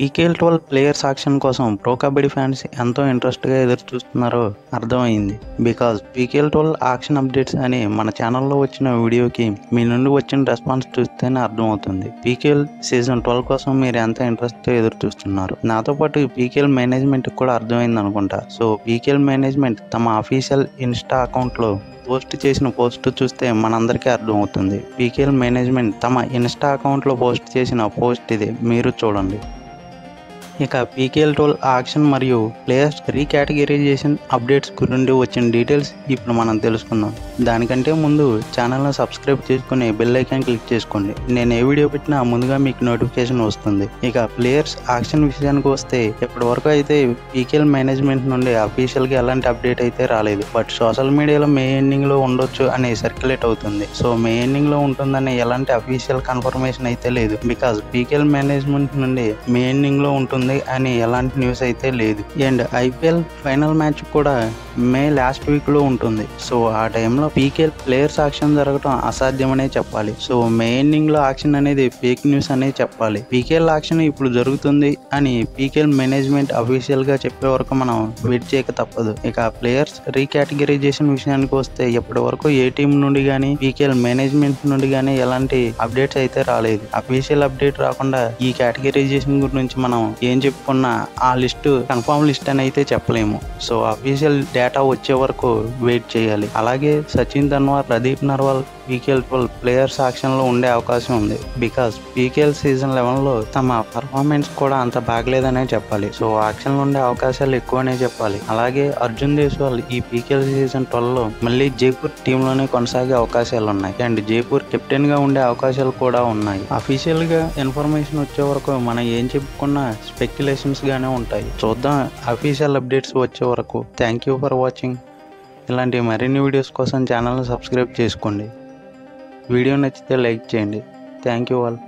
PKL 12 players auction కోసం pro kabaddi fans ఎంతో ఇంట్రెస్ట్గా ఎదురు చూస్తున్నారో అర్థమైంది. బికాజ్ పీకేఎల్ 12 ఆక్షన్ అప్డేట్స్ అని మన ఛానల్లో వచ్చిన వీడియోకి మీ నుండి వచ్చిన రెస్పాన్స్ చూస్తేనే అర్థమవుతుంది. పీకేఎల్ సీజన్ 12 కోసం మీరు ఎంత ఇంట్రెస్ట్తో ఎదురు చూస్తున్నారు. నాతో పాటు పీకేఎల్ మేనేజ్మెంట్ కూడా అర్థమైంది అనుకుంటా. సో పీకేఎల్ మేనేజ్మెంట్ తమ అఫీషియల్ ఇన్స్టా అకౌంట్లో పోస్ట్ చేసిన పోస్ట్ చూస్తే మనందరికీ అర్థమవుతుంది. పీకేఎల్ మేనేజ్మెంట్ తమ ఇన్స్టా అకౌంట్లో పోస్ట్ చేసిన పోస్ట్ ఇది, మీరు చూడండి. ఇక పీకేఎల్ 12 ఆక్షన్ మరియు ప్లేయర్స్ రీకేటగిరైజేషన్ అప్డేట్స్ గురించి వచ్చిన డీటెయిల్స్ ఇప్పుడు మనం తెలుసుకుందాం. దానికంటే ముందు ఛానల్ని సబ్స్క్రైబ్ చేసుకుని బెల్ ఐకాన్ క్లిక్ చేసుకోండి. నేను ఏ వీడియో పెట్టినా ముందుగా మీకు నోటిఫికేషన్ వస్తుంది. ఇక ప్లేయర్స్ ఆక్షన్ విషయానికి వస్తే ఇప్పటి వరకు అయితే పీకేఎల్ మేనేజ్మెంట్ నుండి అఫీషియల్గా ఎలాంటి అప్డేట్ అయితే రాలేదు. బట్ సోషల్ మీడియాలో మే ఎండింగ్లో ఉండొచ్చు అని సర్క్యులేట్ అవుతుంది. సో మే ఎండింగ్లో ఉంటుందని ఎలాంటి అఫీషియల్ కన్ఫర్మేషన్ అయితే లేదు. బికాజ్ పీకేఎల్ మేనేజ్మెంట్ నుండి మే ఎండింగ్లో ఉంటుంది అని ఎలాంటి న్యూస్ అయితే లేదు. అండ్ ఐపీఎల్ ఫైనల్ మ్యాచ్ కూడా మే లాస్ట్ వీక్లో ఉంటుంది. సో ఆ టైంలో పీకేఎల్ ప్లేయర్స్ ఆక్షన్ జరగడం అసాధ్యమనే చెప్పాలి. సో మే ఎండింగ్లో ఆక్షన్ అనేది ఫేక్ న్యూస్ అనేది చెప్పాలి. పీకేఎల్ ఆక్షన్ ఇప్పుడు జరుగుతుంది అని పీకేఎల్ మేనేజ్మెంట్ అఫీషియల్గా చెప్పే వరకు మనం వెయిట్ చేయక తప్పదు. ఇక ప్లేయర్స్ రీకేటగిరైజేషన్ విషయానికి వస్తే ఇప్పటి వరకు ఏ టీం నుండి కానీ పీకేఎల్ మేనేజ్మెంట్ నుండి కానీ ఎలాంటి అప్డేట్స్ అయితే రాలేదు. అఫీషియల్ అప్డేట్ రాకుండా ఈ కేటగిరైజేషన్ గురించి మనం ఏం చెప్పుకున్నా ఆ లిస్టు కన్ఫర్మ్ లిస్ట్ అని అయితే చెప్పలేము. సో అఫీషియల్ డేటా వచ్చే వరకు వెయిట్ చేయాలి. అలాగే Sachin Tanwar, Pradeep Narwal PKL 12 players auction లో ఉండే అవకాశం ఉంది. బికాస్ పీకేఎల్ సీజన్ 11లో తమ పర్ఫార్మెన్స్ కూడా అంత బాగలేదనే చెప్పాలి. సో ఆక్షన్ లో ఉండే అవకాశాలు ఎక్కువనే చెప్పాలి. అలాగే అర్జున్ దేశ్వాల్ ఈ పీకేఎల్ సీజన్ 12లో మళ్ళీ జైపూర్ టీంలోనే కొనసాగే అవకాశాలు ఉన్నాయి. అండ్ జైపూర్ కెప్టెన్ గా ఉండే అవకాశాలు కూడా ఉన్నాయి. అఫీషియల్ గా ఇన్ఫర్మేషన్ వచ్చే వరకు మనం ఏం చెప్పుకున్నా స్పెక్యులేషన్స్ గానే ఉంటాయి. చూద్దాం అఫీషియల్ అప్డేట్స్ వచ్చే వరకు. Thank you for watching. ఇలాంటి మరిన్ని వీడియోస్ కోసం ఛానల్ని సబ్స్క్రైబ్ చేసుకోండి. వీడియో నచ్చితే లైక్ చేయండి. Thank you all.